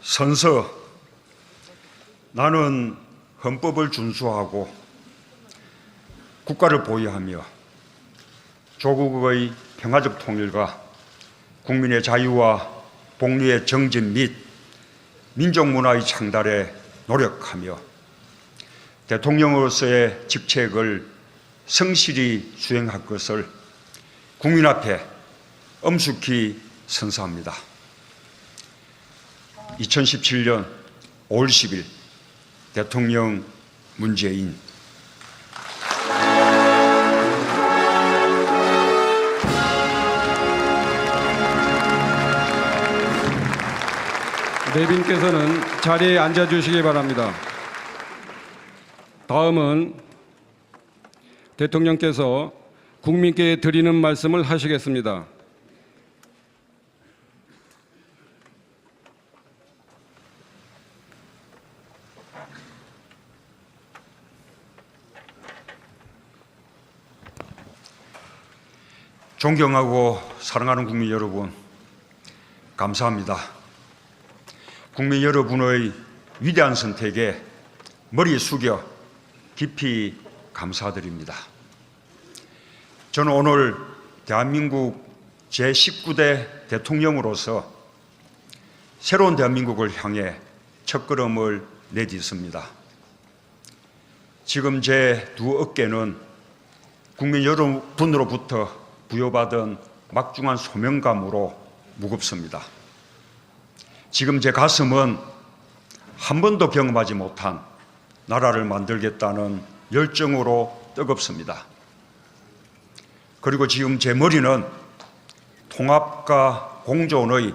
선서. 나는 헌법을 준수하고 국가를 보위하며 조국의 평화적 통일과 국민의 자유와 복리의 정진 및 민족문화의 창달에 노력하며 대통령으로서의 직책을 성실히 수행할 것을 국민 앞에 엄숙히 선서합니다. 2017년 5월 10일 대통령 문재인. 내빈께서는 자리에 앉아주시기 바랍니다. 다음은 대통령께서 국민께 드리는 말씀을 하시겠습니다. 존경하고 사랑하는 국민 여러분, 감사합니다. 국민 여러분의 위대한 선택에 머리 숙여 깊이 감사드립니다. 저는 오늘 대한민국 제19대 대통령으로서 새로운 대한민국을 향해 첫걸음을 내딛습니다. 지금 제 두 어깨는 국민 여러분으로부터 부여받은 막중한 소명감으로 무겁습니다. 지금 제 가슴은 한 번도 경험하지 못한 나라를 만들겠다는 열정으로 뜨겁습니다. 그리고 지금 제 머리는 통합과 공존의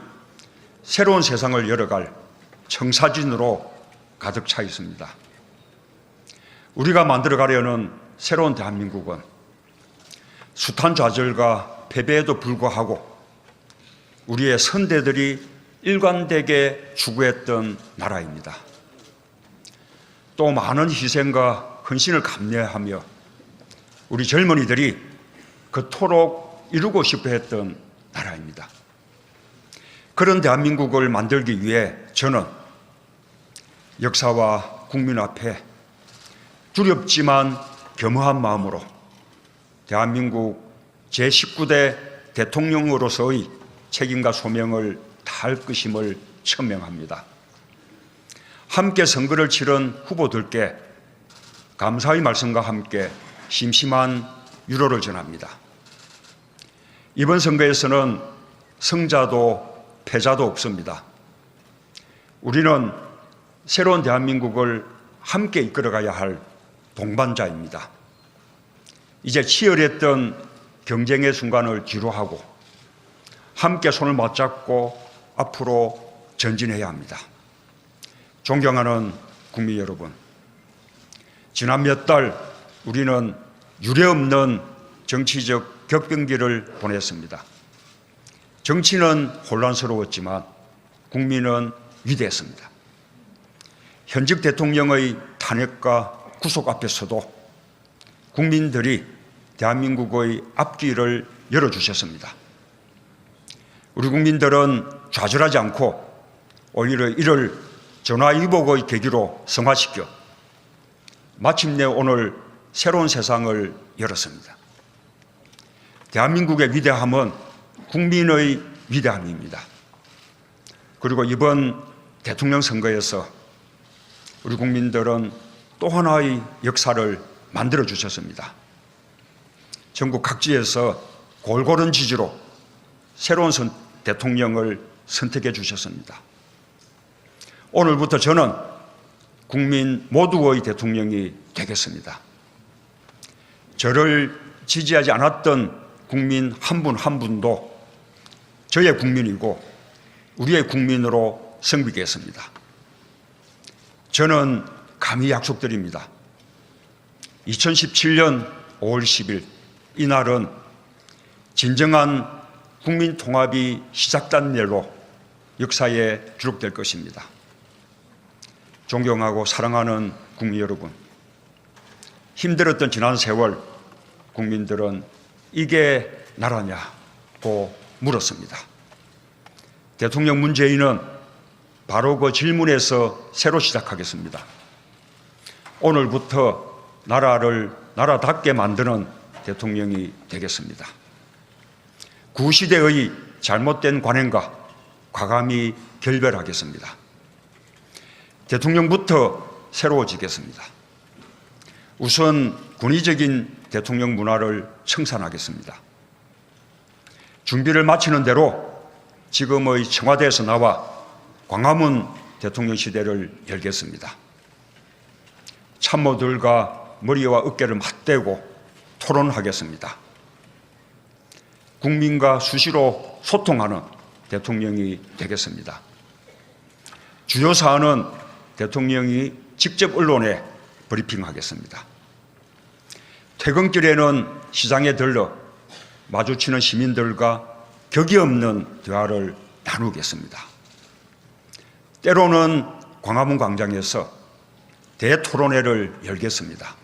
새로운 세상을 열어갈 청사진으로 가득 차 있습니다. 우리가 만들어가려는 새로운 대한민국은 숱한 좌절과 패배에도 불구하고 우리의 선대들이 일관되게 추구했던 나라입니다. 또 많은 희생과 헌신을 감내하며 우리 젊은이들이 그토록 이루고 싶어 했던 나라입니다. 그런 대한민국을 만들기 위해 저는 역사와 국민 앞에 두렵지만 겸허한 마음으로 대한민국 제19대 대통령으로서의 책임과 소명을 다할 것임을 천명합니다. 함께 선거를 치른 후보들께 감사의 말씀과 함께 심심한 유로를 전합니다. 이번 선거에서는 승자도 패자도 없습니다. 우리는 새로운 대한민국을 함께 이끌어가야 할 동반자입니다. 이제 치열했던 경쟁의 순간을 뒤로하고 함께 손을 맞잡고 앞으로 전진해야 합니다. 존경하는 국민 여러분, 지난 몇 달 우리는 유례없는 정치적 격변기를 보냈습니다. 정치는 혼란스러웠지만 국민은 위대했습니다. 현직 대통령의 탄핵과 구속 앞에서도 국민들이 대한민국의 앞길을 열어주셨습니다. 우리 국민들은 좌절하지 않고 오히려 이를 전화위복의 계기로 승화시켜 마침내 오늘 새로운 세상을 열었습니다. 대한민국의 위대함은 국민의 위대함입니다. 그리고 이번 대통령 선거에서 우리 국민들은 또 하나의 역사를 만들어 주셨습니다. 전국 각지에서 골고른 지지로 새로운 대통령을 선택해 주셨습니다. 오늘부터 저는 국민 모두의 대통령이 되겠습니다. 저를 지지하지 않았던 국민 한 분 한 분도 저의 국민이고 우리의 국민으로 섬기겠습니다. 저는 감히 약속드립니다. 2017년 5월 10일 이날은 진정한 국민 통합이 시작된 날로 역사에 기록될 것입니다. 존경하고 사랑하는 국민 여러분, 힘들었던 지난 세월 국민들은 이게 나라냐고 물었습니다. 대통령 문재인은 바로 그 질문에서 새로 시작하겠습니다. 오늘부터 나라를 나라답게 만드는 대통령이 되겠습니다. 구시대의 잘못된 관행과 과감히 결별하겠습니다. 대통령부터 새로워지겠습니다. 우선 군의적인 대통령 문화를 청산하겠습니다. 준비를 마치는 대로 지금의 청와대에서 나와 광화문 대통령 시대를 열겠습니다. 참모들과 머리와 어깨를 맞대고 토론하겠습니다. 국민과 수시로 소통하는 대통령이 되겠습니다. 주요 사안은 대통령이 직접 언론에 브리핑하겠습니다. 퇴근길에는 시장에 들러 마주치는 시민들과 격이 없는 대화를 나누겠습니다. 때로는 광화문 광장에서 대토론회를 열겠습니다.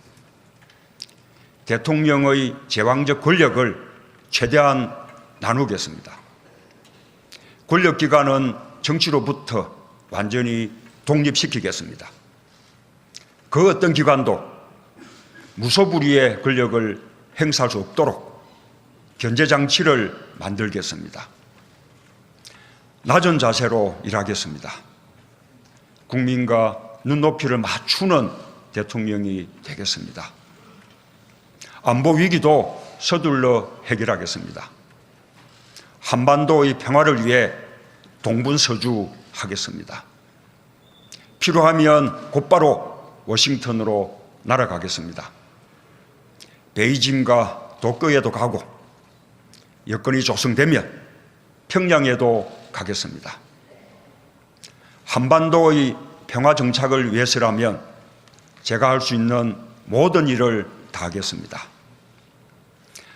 대통령의 제왕적 권력을 최대한 나누겠습니다. 권력기관은 정치로부터 완전히 독립시키겠습니다. 그 어떤 기관도 무소불위의 권력을 행사할 수 없도록 견제장치를 만들겠습니다. 낮은 자세로 일하겠습니다. 국민과 눈높이를 맞추는 대통령이 되겠습니다. 안보 위기도 서둘러 해결하겠습니다. 한반도의 평화를 위해 동분서주하겠습니다. 필요하면 곧바로 워싱턴으로 날아가겠습니다. 베이징과 도쿄에도 가고 여건이 조성되면 평양에도 가겠습니다. 한반도의 평화 정착을 위해서라면 제가 할 수 있는 모든 일을 다하겠습니다.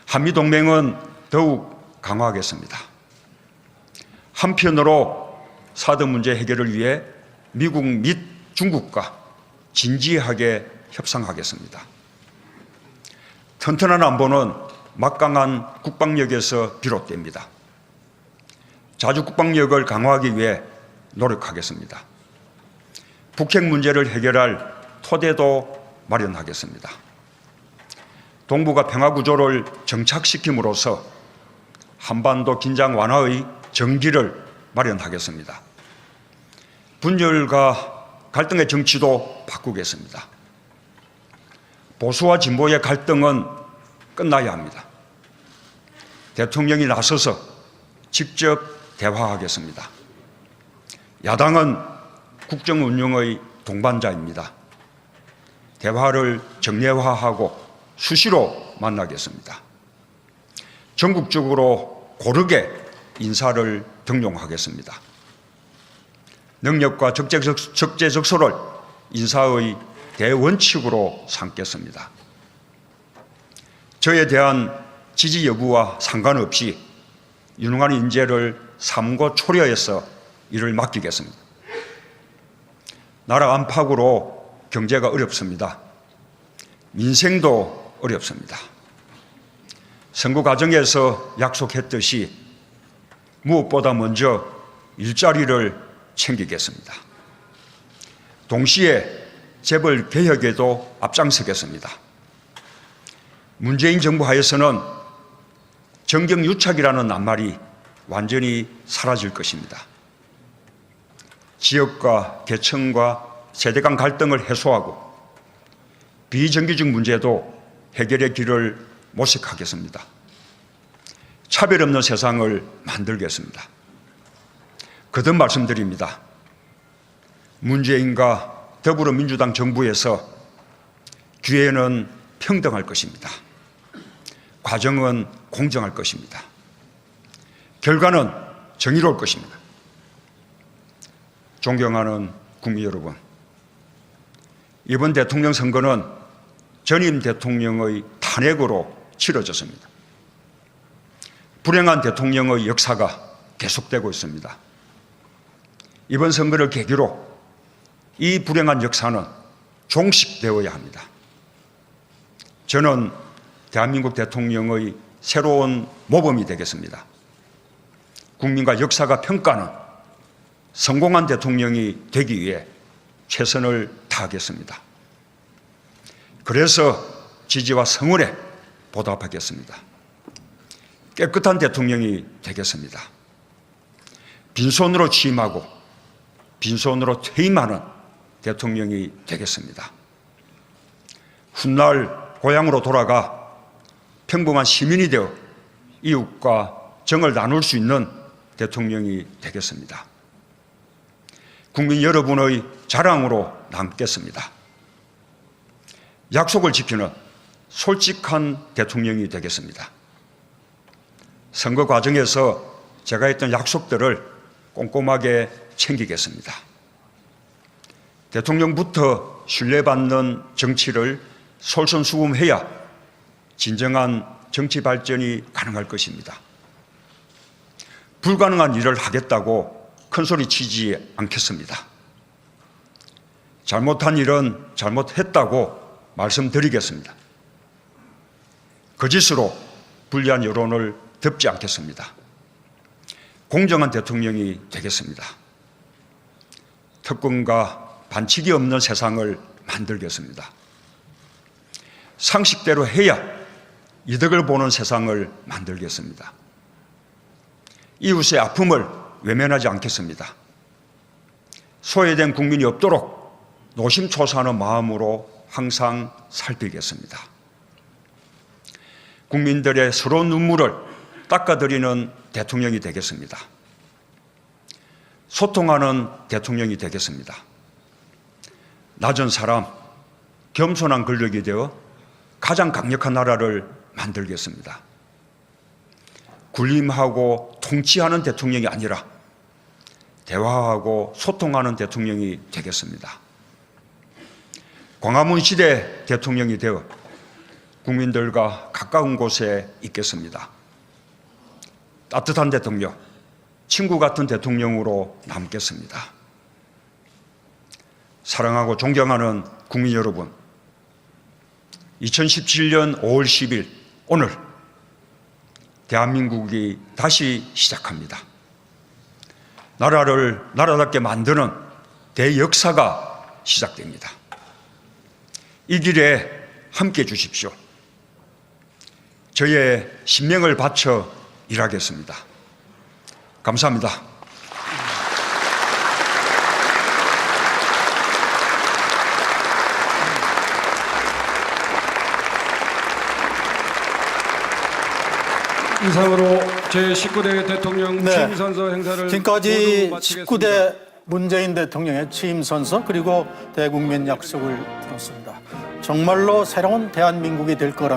한미동맹은 더욱 강화하겠습니다. 한편으로 사드 문제 해결을 위해 미국 및 중국과 진지하게 협상하겠습니다. 튼튼한 안보는 막강한 국방력에서 비롯됩니다. 자주 국방력을 강화하기 위해 노력하겠습니다. 북핵 문제를 해결할 토대도 마련하겠습니다. 동북아 평화 구조를 정착시킴으로써 한반도 긴장 완화의 전기를 마련하겠습니다. 분열과 갈등의 정치도 바꾸겠습니다. 보수와 진보의 갈등은 끝나야 합니다. 대통령이 나서서 직접 대화하겠습니다. 야당은 국정 운영의 동반자입니다. 대화를 정례화하고 수시로 만나겠습니다. 전국적으로 고르게 인사를 등용하겠습니다. 능력과 적재적소를 인사의 대원칙으로 삼겠습니다. 저에 대한 지지 여부와 상관없이 유능한 인재를 삼고 초려해서 일을 맡기겠습니다. 나라 안팎으로 경제가 어렵습니다. 민생도 어렵습니다. 선거 과정에서 약속했듯이 무엇보다 먼저 일자리를 챙기겠습니다. 동시에 재벌 개혁에도 앞장서겠습니다. 문재인 정부 하에서는 정경유착이라는 낱말이 완전히 사라질 것입니다. 지역과 계층과 세대 간 갈등을 해소하고 비정규직 문제도 해결의 길을 모색하겠습니다. 차별 없는 세상을 만들겠습니다. 거듭 말씀드립니다. 문재인과 더불어민주당 정부에서 기회는 평등할 것입니다. 과정은 공정할 것입니다. 결과는 정의로울 것입니다. 존경하는 국민 여러분, 이번 대통령 선거는 전임 대통령의 탄핵으로 치러졌습니다. 불행한 대통령의 역사가 계속되고 있습니다. 이번 선거를 계기로 이 불행한 역사는 종식되어야 합니다. 저는 대한민국 대통령의 새로운 모범이 되겠습니다. 국민과 역사가 평가하는 성공한 대통령이 되기 위해 최선을 다하겠습니다. 그래서 지지와 성원에 보답하겠습니다. 깨끗한 대통령이 되겠습니다. 빈손으로 취임하고 빈손으로 퇴임하는 대통령이 되겠습니다. 훗날 고향으로 돌아가 평범한 시민이 되어 이웃과 정을 나눌 수 있는 대통령이 되겠습니다. 국민 여러분의 자랑으로 남겠습니다. 약속을 지키는 솔직한 대통령이 되겠습니다. 선거 과정에서 제가 했던 약속들을 꼼꼼하게 챙기겠습니다. 대통령부터 신뢰받는 정치를 솔선수범해야 진정한 정치 발전이 가능할 것입니다. 불가능한 일을 하겠다고 큰소리치지 않겠습니다. 잘못한 일은 잘못했다고 말씀드리겠습니다. 거짓으로 불리한 여론을 덮지 않겠습니다. 공정한 대통령이 되겠습니다. 특권과 반칙이 없는 세상을 만들겠습니다. 상식대로 해야 이득을 보는 세상을 만들겠습니다. 이웃의 아픔을 외면하지 않겠습니다. 소외된 국민이 없도록 노심초사하는 마음으로 항상 살피겠습니다. 국민들의 서러운 눈물을 닦아드리는 대통령이 되겠습니다. 소통하는 대통령이 되겠습니다. 낮은 사람, 겸손한 권력이 되어 가장 강력한 나라를 만들겠습니다. 군림하고 통치하는 대통령이 아니라 대화하고 소통하는 대통령이 되겠습니다. 광화문 시대 대통령이 되어 국민들과 가까운 곳에 있겠습니다. 따뜻한 대통령, 친구 같은 대통령으로 남겠습니다. 사랑하고 존경하는 국민 여러분, 2017년 5월 10일 오늘 대한민국이 다시 시작합니다. 나라를 나라답게 만드는 대역사가 시작됩니다. 이 길에 함께해 주십시오. 저의 신명을 바쳐 일하겠습니다. 감사합니다. 이상으로 제19대 대통령 네. 취임 선서 행사를 지금까지 모두 마치겠습니다. 19대 문재인 대통령의 취임 선서 그리고 대국민 약속을 들었습니다. 정말로 새로운 대한민국이 될 거라는